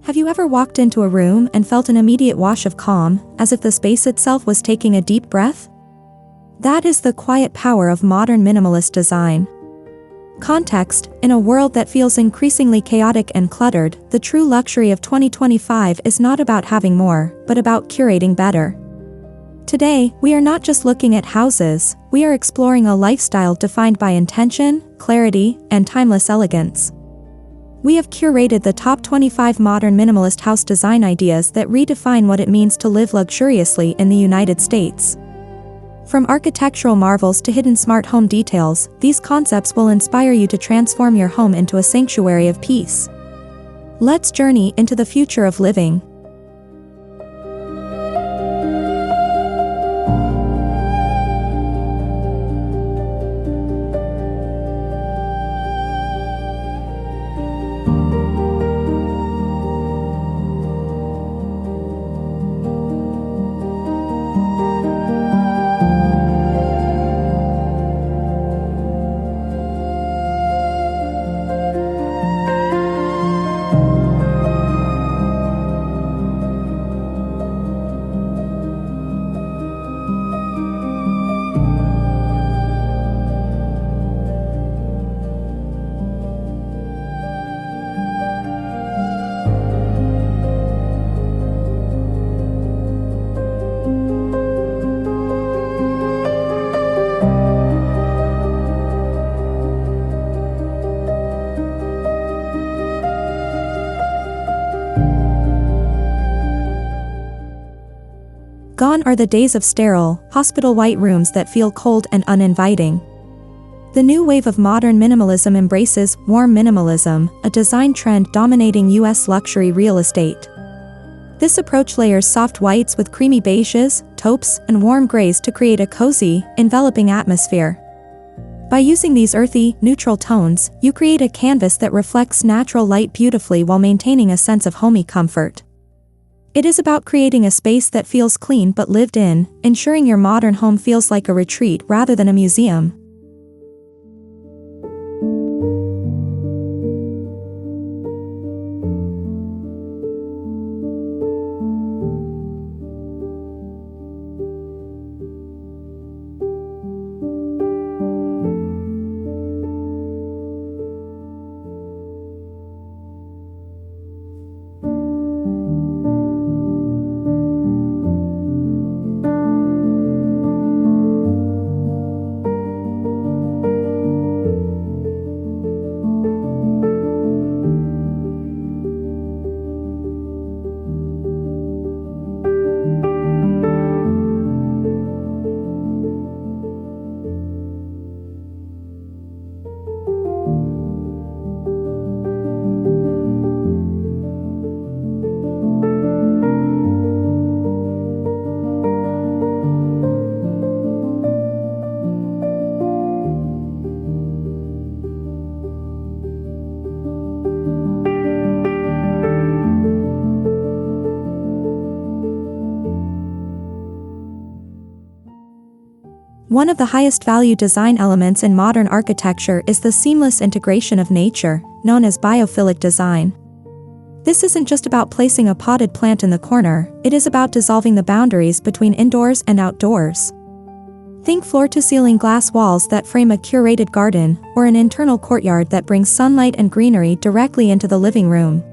Have you ever walked into a room and felt an immediate wash of calm, as if the space itself was taking a deep breath? That is the quiet power of modern minimalist design. Context: in a world that feels increasingly chaotic and cluttered, the true luxury of 2025 is not about having more, but about curating better. Today, we are not just looking at houses, we are exploring a lifestyle defined by intention, clarity, and timeless elegance. We have curated the top 25 modern minimalist house design ideas that redefine what it means to live luxuriously in the United States. From architectural marvels to hidden smart home details, these concepts will inspire you to transform your home into a sanctuary of peace. Let's journey into the future of living. Gone are the days of sterile, hospital white rooms that feel cold and uninviting. The new wave of modern minimalism embraces warm minimalism, a design trend dominating US luxury real estate. This approach layers soft whites with creamy beiges, taupes, and warm grays to create a cozy, enveloping atmosphere. By using these earthy, neutral tones, you create a canvas that reflects natural light beautifully while maintaining a sense of homey comfort. It is about creating a space that feels clean but lived in, ensuring your modern home feels like a retreat rather than a museum. One of the highest value design elements in modern architecture is the seamless integration of nature, known as biophilic design. This isn't just about placing a potted plant in the corner, it is about dissolving the boundaries between indoors and outdoors. Think floor-to-ceiling glass walls that frame a curated garden, or an internal courtyard that brings sunlight and greenery directly into the living room.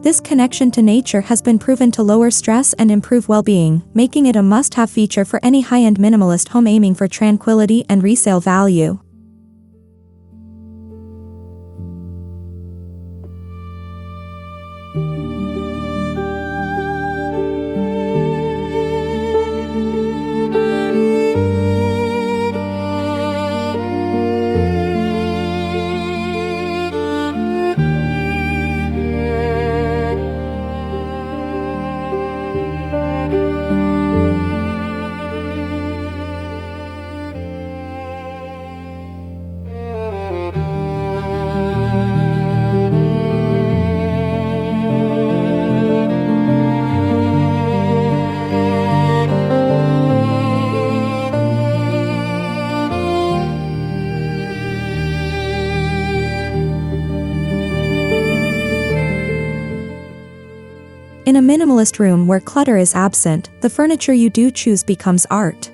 This connection to nature has been proven to lower stress and improve well-being, making it a must-have feature for any high-end minimalist home aiming for tranquility and resale value. In a minimalist room where clutter is absent, the furniture you do choose becomes art.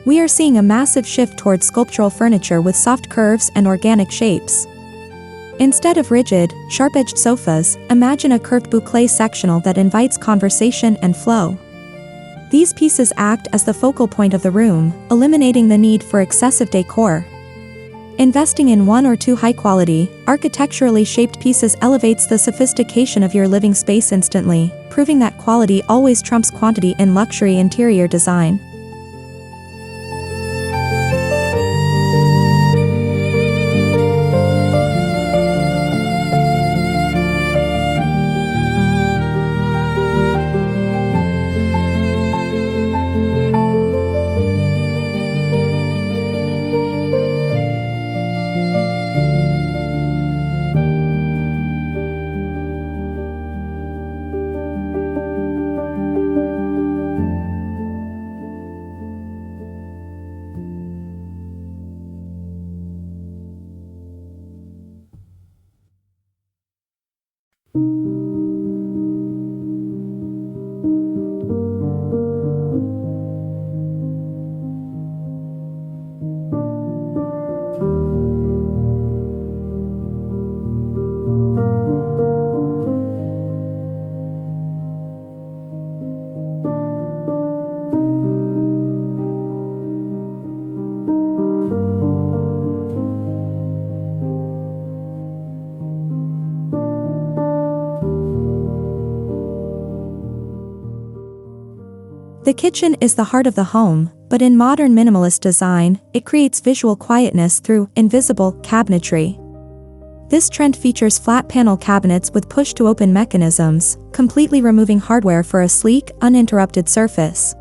We are seeing a massive shift towards sculptural furniture with soft curves and organic shapes. Instead of rigid, sharp-edged sofas, imagine a curved boucle sectional that invites conversation and flow. These pieces act as the focal point of the room, eliminating the need for excessive decor. Investing in one or two high-quality, architecturally shaped pieces elevates the sophistication of your living space instantly, proving that quality always trumps quantity in luxury interior design. The kitchen is the heart of the home, but in modern minimalist design, it creates visual quietness through invisible cabinetry. This trend features flat panel cabinets with push-to-open mechanisms, completely removing hardware for a sleek, uninterrupted surface.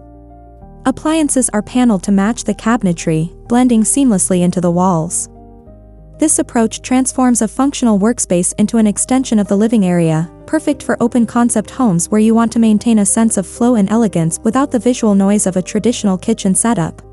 Appliances are paneled to match the cabinetry, blending seamlessly into the walls. This approach transforms a functional workspace into an extension of the living area, perfect for open-concept homes where you want to maintain a sense of flow and elegance without the visual noise of a traditional kitchen setup.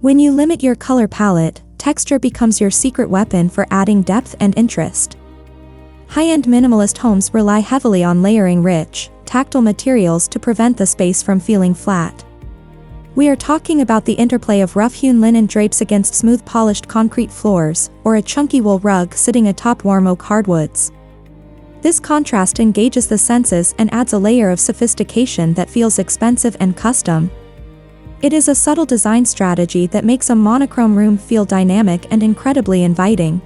When you limit your color palette, texture becomes your secret weapon for adding depth and interest. High-end minimalist homes rely heavily on layering rich, tactile materials to prevent the space from feeling flat. We are talking about the interplay of rough-hewn linen drapes against smooth polished concrete floors, or a chunky wool rug sitting atop warm oak hardwoods. This contrast engages the senses and adds a layer of sophistication that feels expensive and custom. It is a subtle design strategy that makes a monochrome room feel dynamic and incredibly inviting.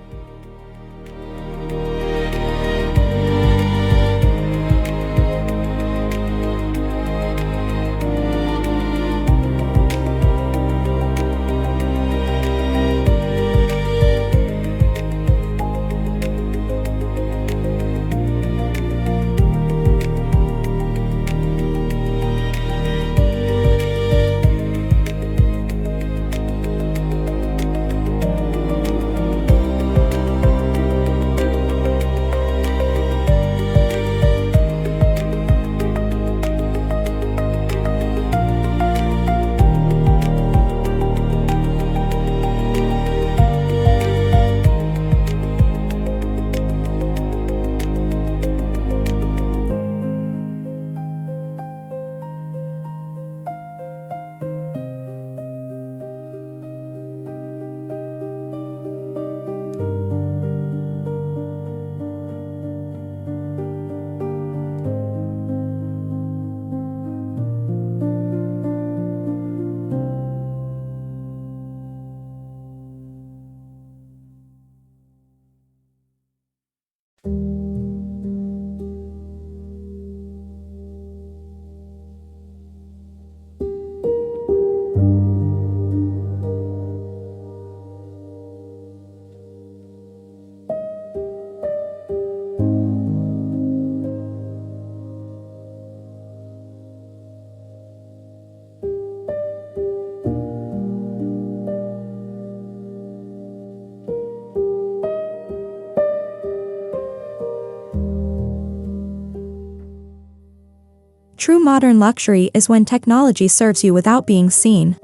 True modern luxury is when technology serves you without being seen.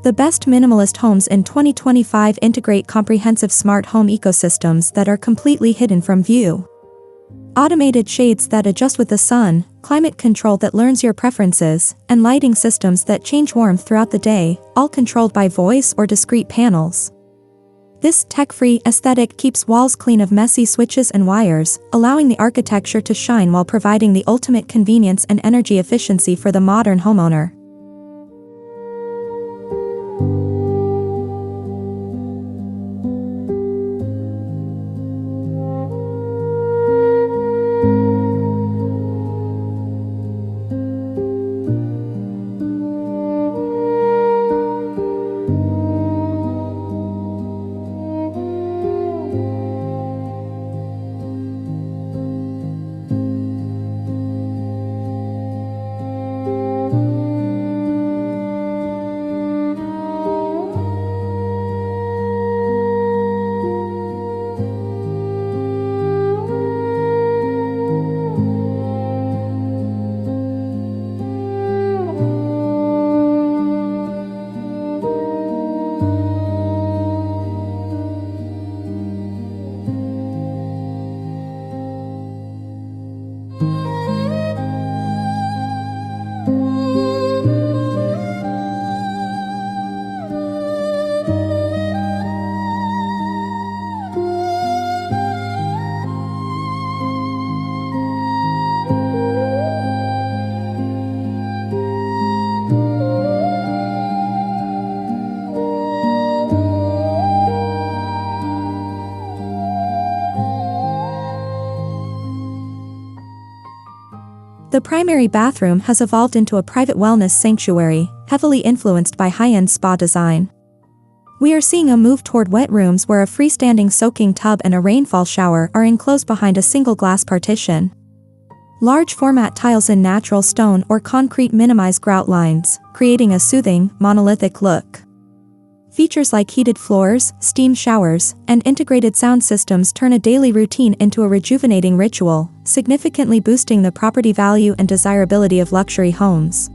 The best minimalist homes in 2025 integrate comprehensive smart home ecosystems that are completely hidden from view. Automated shades that adjust with the sun, climate control that learns your preferences, and lighting systems that change warmth throughout the day, all controlled by voice or discrete panels. This tech-free aesthetic keeps walls clean of messy switches and wires, allowing the architecture to shine while providing the ultimate convenience and energy efficiency for the modern homeowner. The primary bathroom has evolved into a private wellness sanctuary, heavily influenced by high-end spa design. We are seeing a move toward wet rooms where a freestanding soaking tub and a rainfall shower are enclosed behind a single glass partition. Large format tiles in natural stone or concrete minimize grout lines, creating a soothing, monolithic look. Features like heated floors, steam showers, and integrated sound systems turn a daily routine into a rejuvenating ritual, significantly boosting the property value and desirability of luxury homes.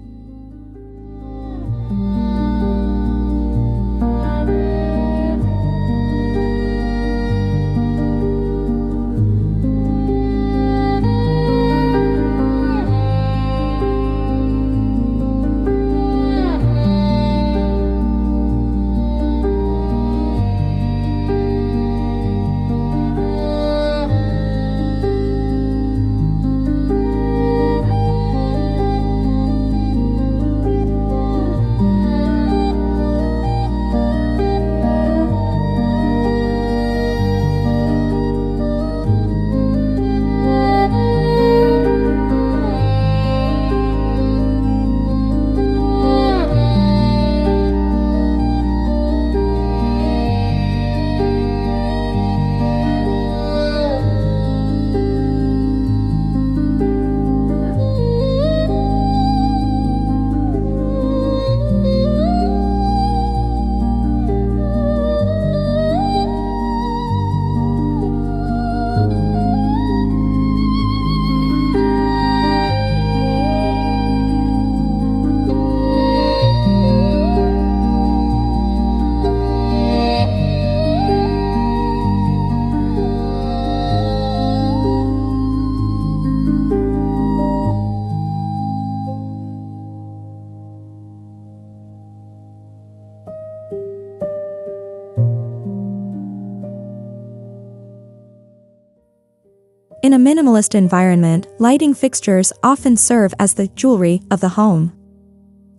In a minimalist environment, lighting fixtures often serve as the jewelry of the home.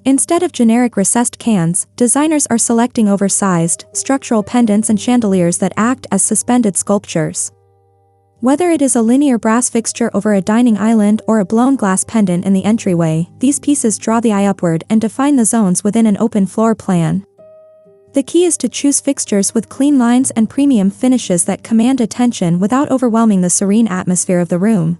Instead of generic recessed cans, designers are selecting oversized, structural pendants and chandeliers that act as suspended sculptures. Whether it is a linear brass fixture over a dining island or a blown glass pendant in the entryway, these pieces draw the eye upward and define the zones within an open floor plan. The key is to choose fixtures with clean lines and premium finishes that command attention without overwhelming the serene atmosphere of the room.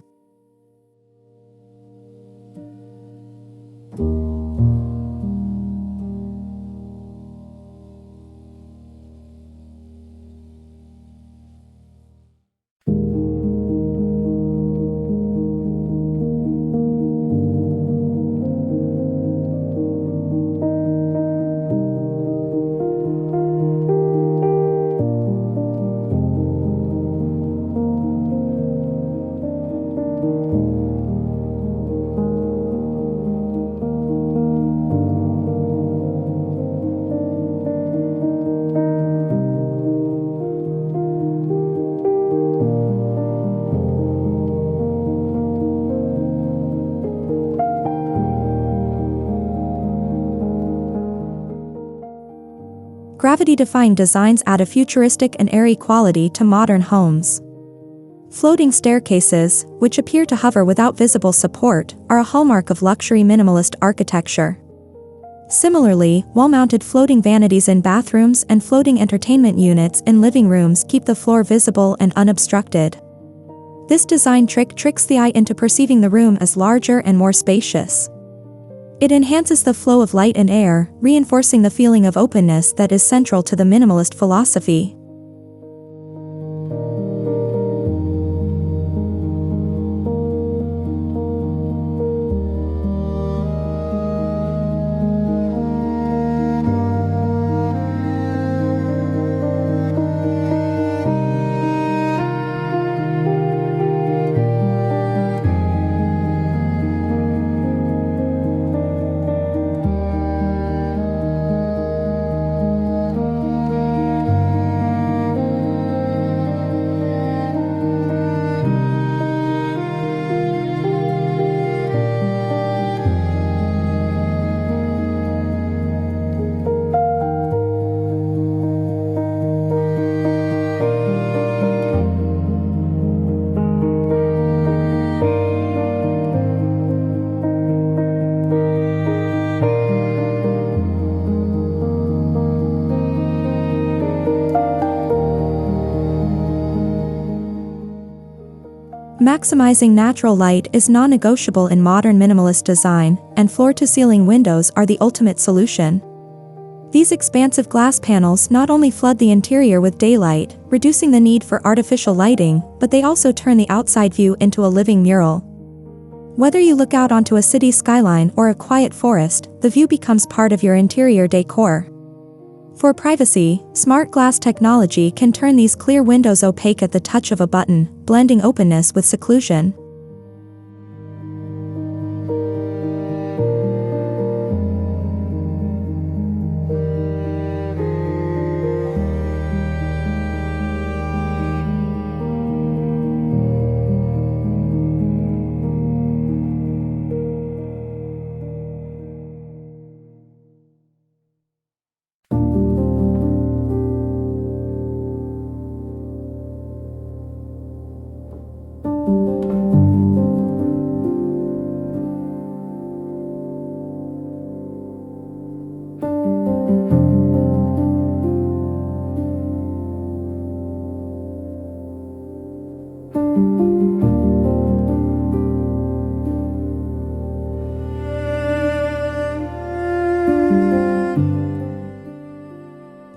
Gravity-defying designs add a futuristic and airy quality to modern homes. Floating staircases, which appear to hover without visible support, are a hallmark of luxury minimalist architecture. Similarly, wall-mounted floating vanities in bathrooms and floating entertainment units in living rooms keep the floor visible and unobstructed. This design trick tricks the eye into perceiving the room as larger and more spacious. It enhances the flow of light and air, reinforcing the feeling of openness that is central to the minimalist philosophy. Maximizing natural light is non-negotiable in modern minimalist design, and floor-to-ceiling windows are the ultimate solution. These expansive glass panels not only flood the interior with daylight, reducing the need for artificial lighting, but they also turn the outside view into a living mural. Whether you look out onto a city skyline or a quiet forest, the view becomes part of your interior decor. For privacy, smart glass technology can turn these clear windows opaque at the touch of a button, blending openness with seclusion.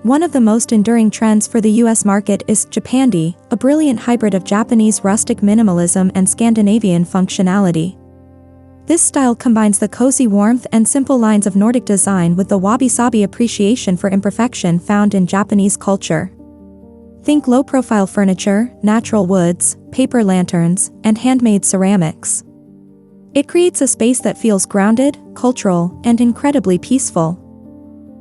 One of the most enduring trends for the US market is Japandi, a brilliant hybrid of Japanese rustic minimalism and Scandinavian functionality. This style combines the cozy warmth and simple lines of Nordic design with the wabi-sabi appreciation for imperfection found in Japanese culture. Think low-profile furniture, natural woods, paper lanterns, and handmade ceramics. It creates a space that feels grounded, cultural, and incredibly peaceful.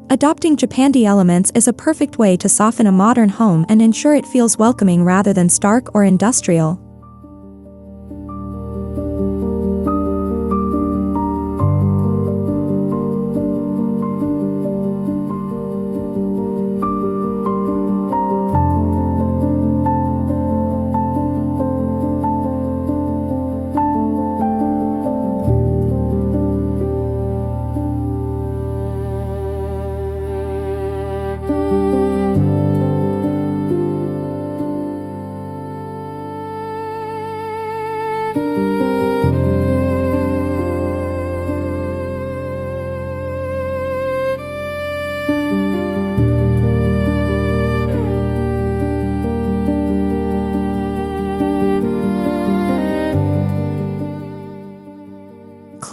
Adopting Japandi elements is a perfect way to soften a modern home and ensure it feels welcoming rather than stark or industrial.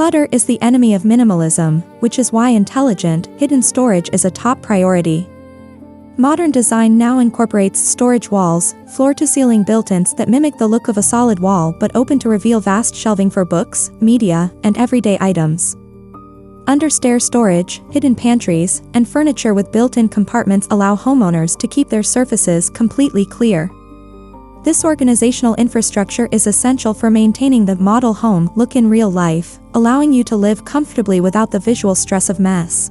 Clutter is the enemy of minimalism, which is why intelligent, hidden storage is a top priority. Modern design now incorporates storage walls, floor-to-ceiling built-ins that mimic the look of a solid wall but open to reveal vast shelving for books, media, and everyday items. Under-stair storage, hidden pantries, and furniture with built-in compartments allow homeowners to keep their surfaces completely clear. This organizational infrastructure is essential for maintaining the model home look in real life, allowing you to live comfortably without the visual stress of mess.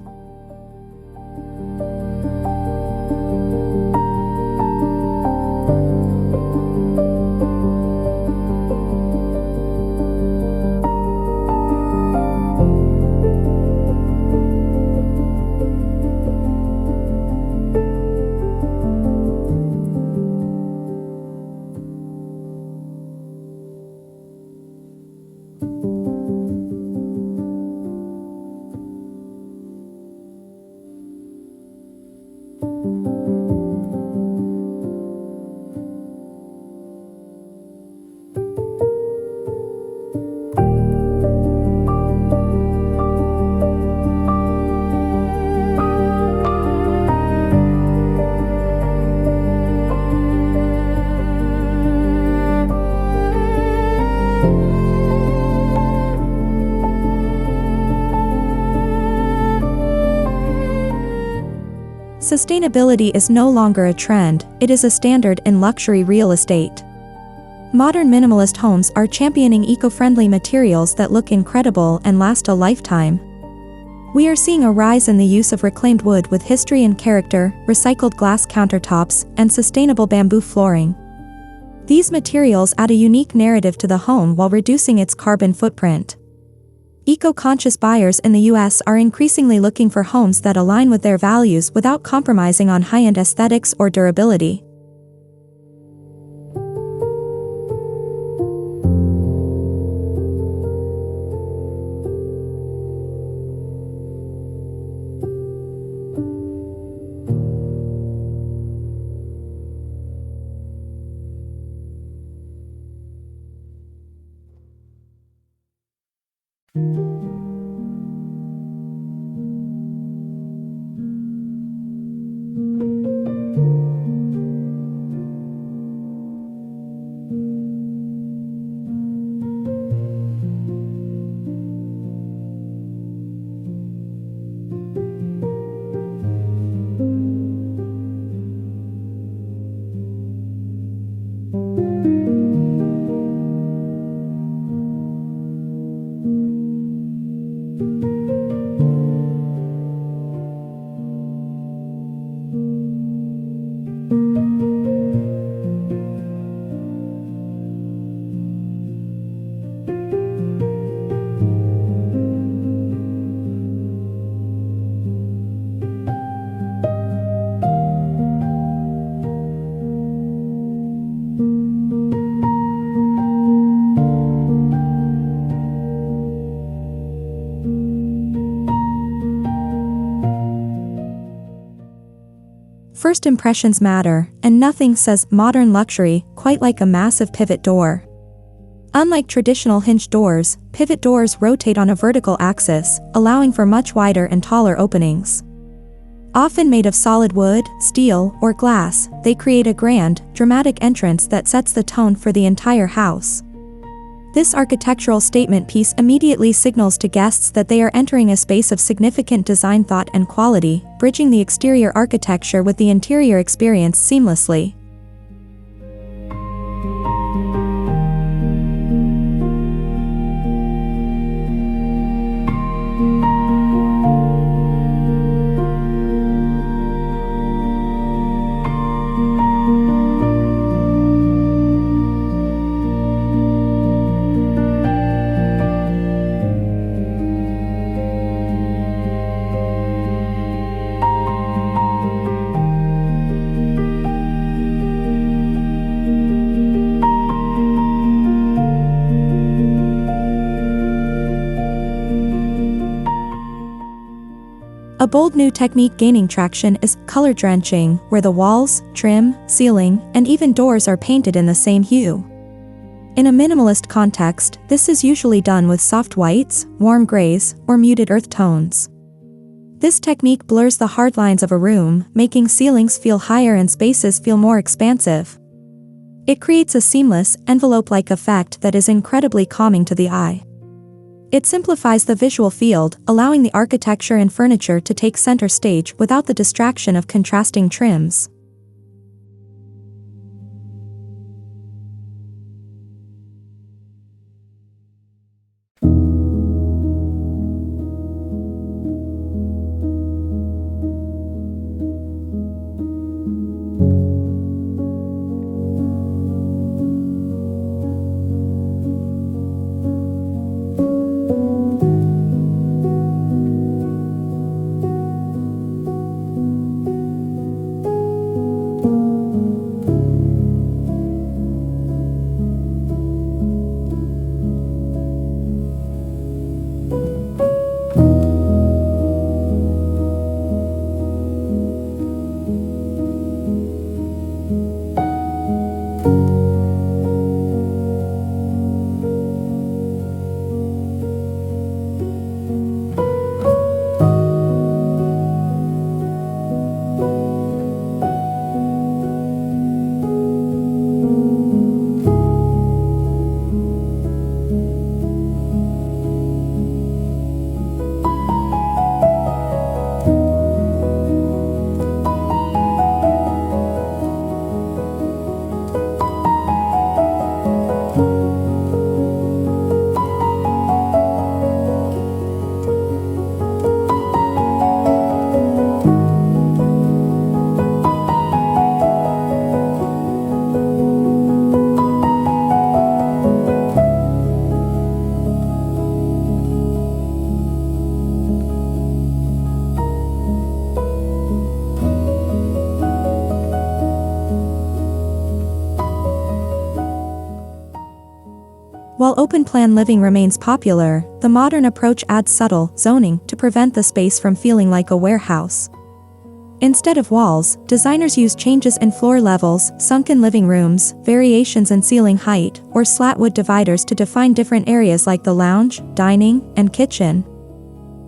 Sustainability is no longer a trend, it is a standard in luxury real estate. Modern minimalist homes are championing eco-friendly materials that look incredible and last a lifetime. We are seeing a rise in the use of reclaimed wood with history and character, recycled glass countertops, and sustainable bamboo flooring. These materials add a unique narrative to the home while reducing its carbon footprint. Eco-conscious buyers in the US are increasingly looking for homes that align with their values without compromising on high-end aesthetics or durability. First impressions matter, and nothing says modern luxury quite like a massive pivot door. Unlike traditional hinged doors, pivot doors rotate on a vertical axis, allowing for much wider and taller openings. Often made of solid wood, steel, or glass, they create a grand, dramatic entrance that sets the tone for the entire house. This architectural statement piece immediately signals to guests that they are entering a space of significant design thought and quality, bridging the exterior architecture with the interior experience seamlessly. A bold new technique gaining traction is color drenching, where the walls, trim, ceiling, and even doors are painted in the same hue. In a minimalist context, this is usually done with soft whites, warm grays, or muted earth tones. This technique blurs the hard lines of a room, making ceilings feel higher and spaces feel more expansive. It creates a seamless, envelope-like effect that is incredibly calming to the eye. It simplifies the visual field, allowing the architecture and furniture to take center stage without the distraction of contrasting trims. While open-plan living remains popular, the modern approach adds subtle zoning to prevent the space from feeling like a warehouse. Instead of walls, designers use changes in floor levels, sunken living rooms, variations in ceiling height, or slat wood dividers to define different areas like the lounge, dining, and kitchen.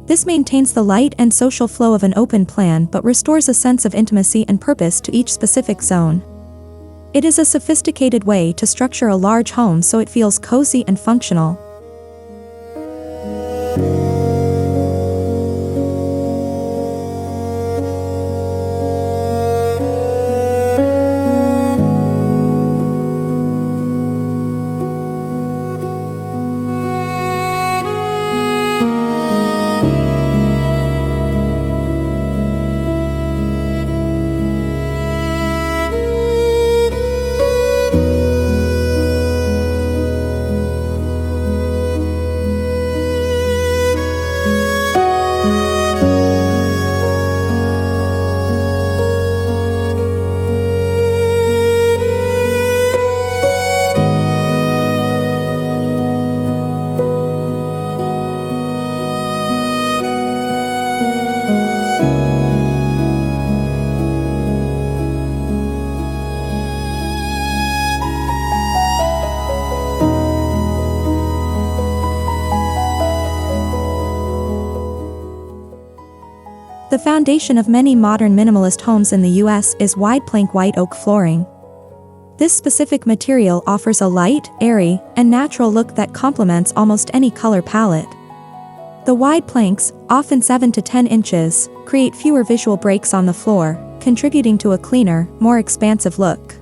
This maintains the light and social flow of an open plan but restores a sense of intimacy and purpose to each specific zone. It is a sophisticated way to structure a large home so it feels cozy and functional. The foundation of many modern minimalist homes in the US is wide plank white oak flooring. This specific material offers a light, airy, and natural look that complements almost any color palette. The wide planks, often 7 to 10 inches, create fewer visual breaks on the floor, contributing to a cleaner, more expansive look.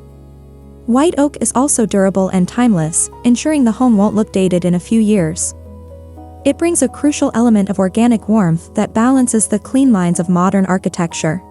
White oak is also durable and timeless, ensuring the home won't look dated in a few years. It brings a crucial element of organic warmth that balances the clean lines of modern architecture.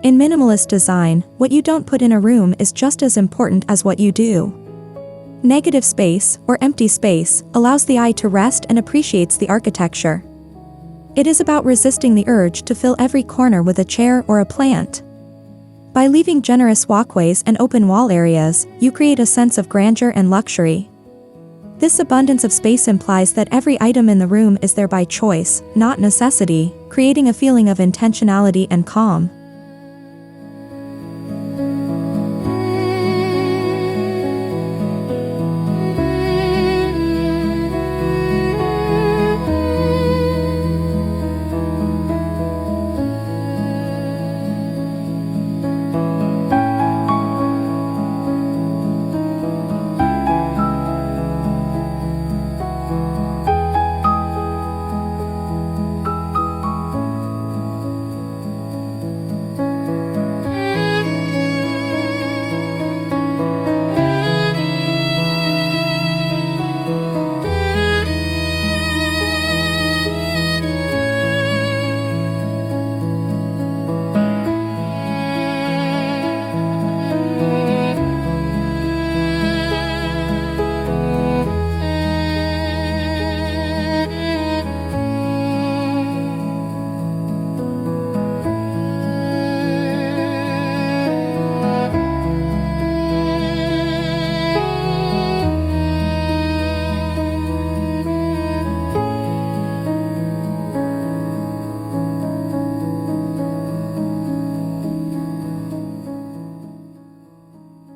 In minimalist design, what you don't put in a room is just as important as what you do. Negative space, or empty space, allows the eye to rest and appreciates the architecture. It is about resisting the urge to fill every corner with a chair or a plant. By leaving generous walkways and open wall areas, you create a sense of grandeur and luxury. This abundance of space implies that every item in the room is there by choice, not necessity, creating a feeling of intentionality and calm.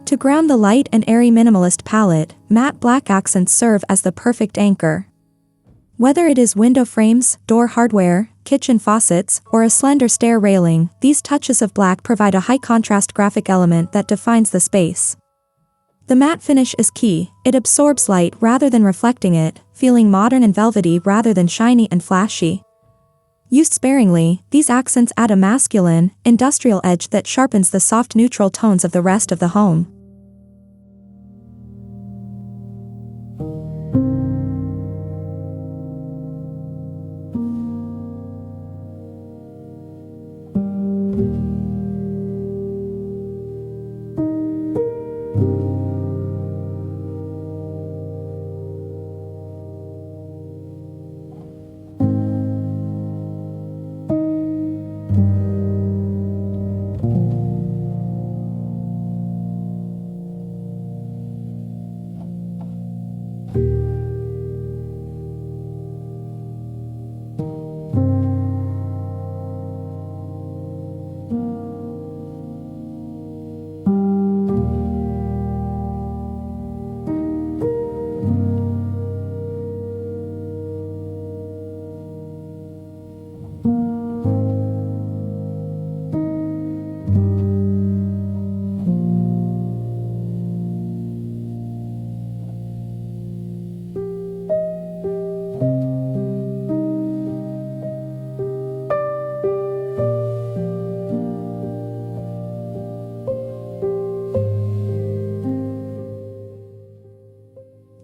To ground the light and airy minimalist palette, matte black accents serve as the perfect anchor. Whether it is window frames, door hardware, kitchen faucets, or a slender stair railing, these touches of black provide a high-contrast graphic element that defines the space. The matte finish is key. It absorbs light rather than reflecting it, feeling modern and velvety rather than shiny and flashy. Used sparingly, these accents add a masculine, industrial edge that sharpens the soft neutral tones of the rest of the home.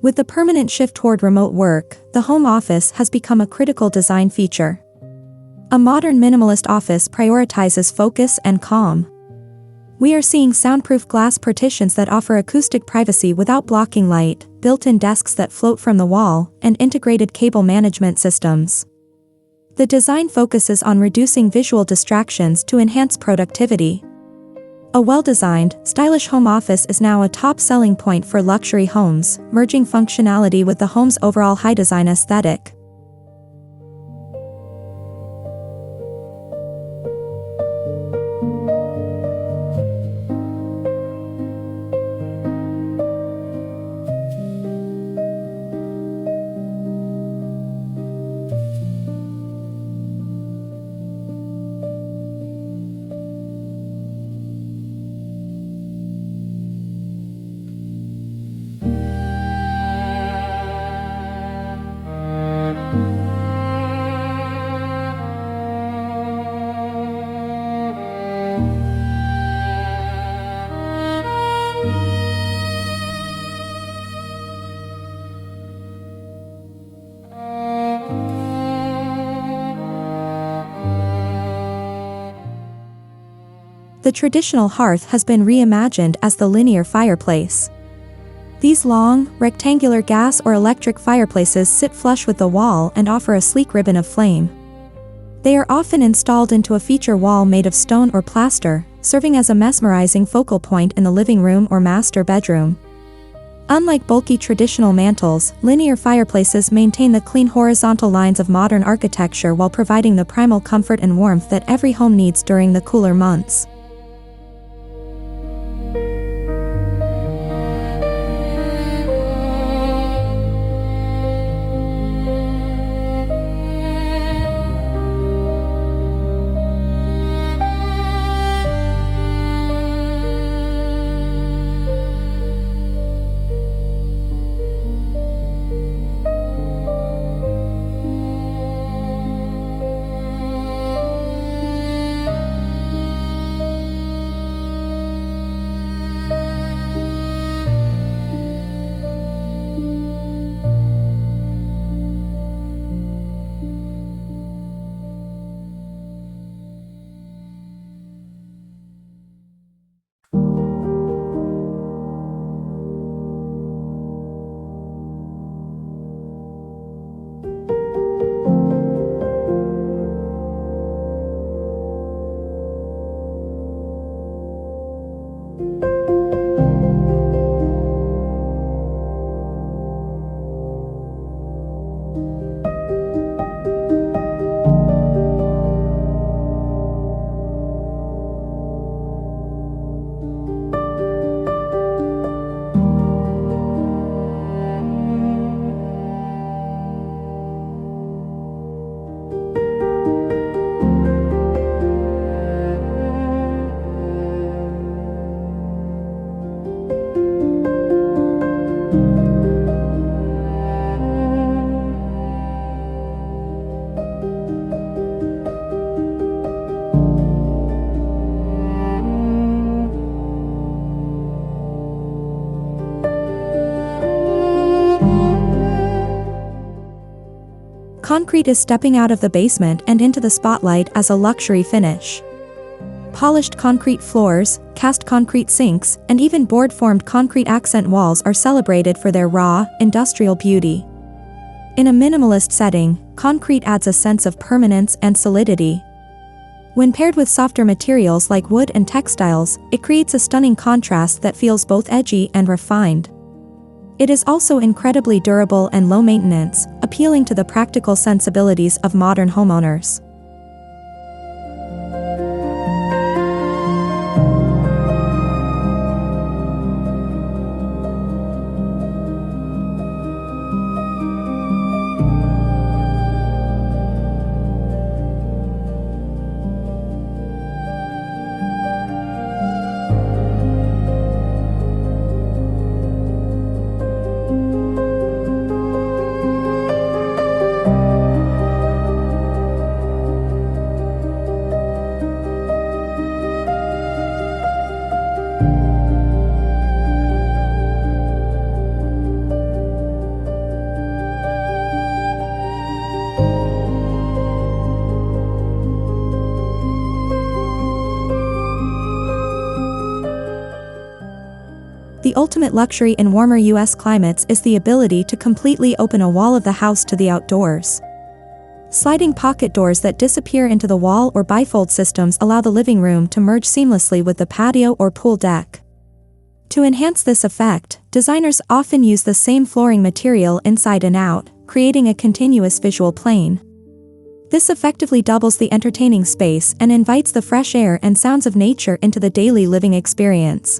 With the permanent shift toward remote work, the home office has become a critical design feature. A modern minimalist office prioritizes focus and calm. We are seeing soundproof glass partitions that offer acoustic privacy without blocking light, built-in desks that float from the wall, and integrated cable management systems. The design focuses on reducing visual distractions to enhance productivity. A well-designed, stylish home office is now a top selling point for luxury homes, merging functionality with the home's overall high design aesthetic. The traditional hearth has been reimagined as the linear fireplace. These long, rectangular gas or electric fireplaces sit flush with the wall and offer a sleek ribbon of flame. They are often installed into a feature wall made of stone or plaster, serving as a mesmerizing focal point in the living room or master bedroom. Unlike bulky traditional mantles, linear fireplaces maintain the clean horizontal lines of modern architecture while providing the primal comfort and warmth that every home needs during the cooler months. Concrete is stepping out of the basement and into the spotlight as a luxury finish. Polished concrete floors, cast concrete sinks, and even board-formed concrete accent walls are celebrated for their raw, industrial beauty. In a minimalist setting, concrete adds a sense of permanence and solidity. When paired with softer materials like wood and textiles, it creates a stunning contrast that feels both edgy and refined. It is also incredibly durable and low maintenance, appealing to the practical sensibilities of modern homeowners. The ultimate luxury in warmer US climates is the ability to completely open a wall of the house to the outdoors. Sliding pocket doors that disappear into the wall or bifold systems allow the living room to merge seamlessly with the patio or pool deck. To enhance this effect, designers often use the same flooring material inside and out, creating a continuous visual plane. This effectively doubles the entertaining space and invites the fresh air and sounds of nature into the daily living experience.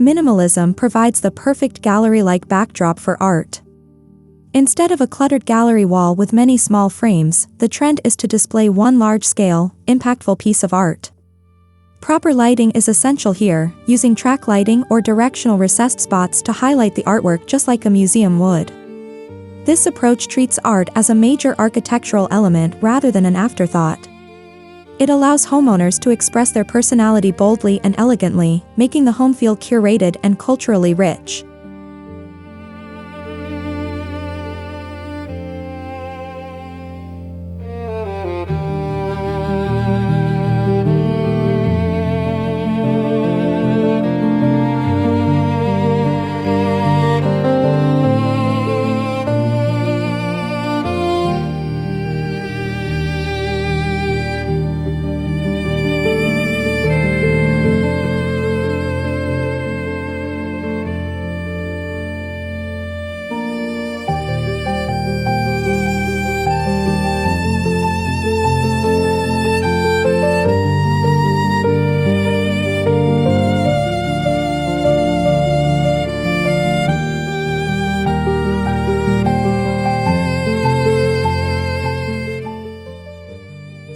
Minimalism provides the perfect gallery-like backdrop for art. Instead of a cluttered gallery wall with many small frames, the trend is to display one large-scale, impactful piece of art. Proper lighting is essential here, using track lighting or directional recessed spots to highlight the artwork just like a museum would. This approach treats art as a major architectural element rather than an afterthought. It allows homeowners to express their personality boldly and elegantly, making the home feel curated and culturally rich.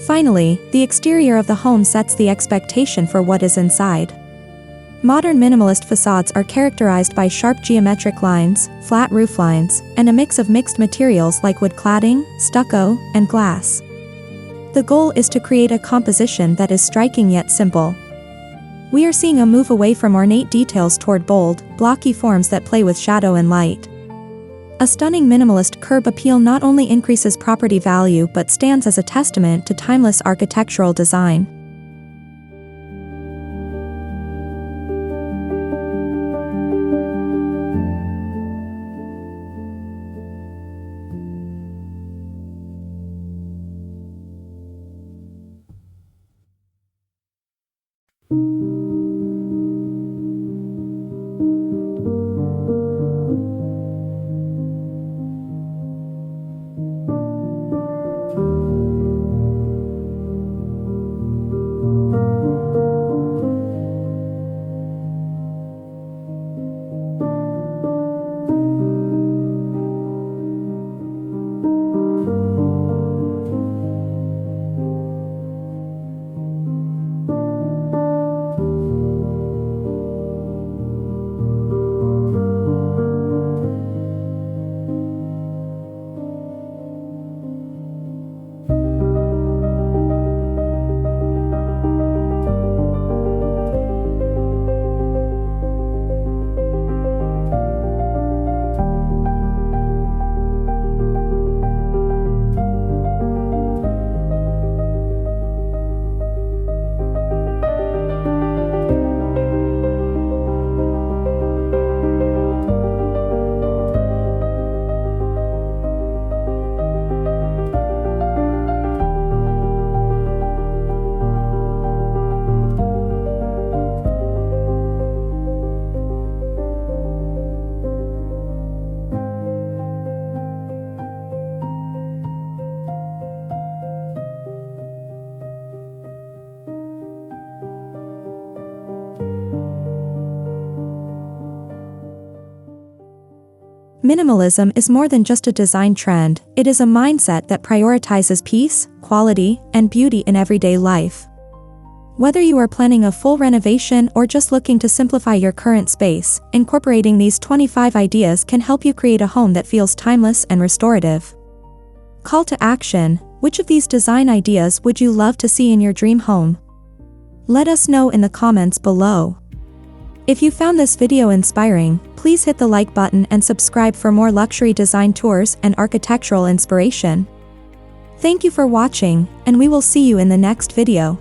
Finally, the exterior of the home sets the expectation for what is inside. Modern minimalist facades are characterized by sharp geometric lines, flat roof lines, and a mix of mixed materials like wood cladding, stucco, and glass. The goal is to create a composition that is striking yet simple. We are seeing a move away from ornate details toward bold, blocky forms that play with shadow and light. A stunning minimalist curb appeal not only increases property value but stands as a testament to timeless architectural design. Minimalism is more than just a design trend, it is a mindset that prioritizes peace, quality, and beauty in everyday life. Whether you are planning a full renovation or just looking to simplify your current space, incorporating these 25 ideas can help you create a home that feels timeless and restorative. Call to action: which of these design ideas would you love to see in your dream home? Let us know in the comments below. If you found this video inspiring, please hit the like button and subscribe for more luxury design tours and architectural inspiration. Thank you for watching, and we will see you in the next video.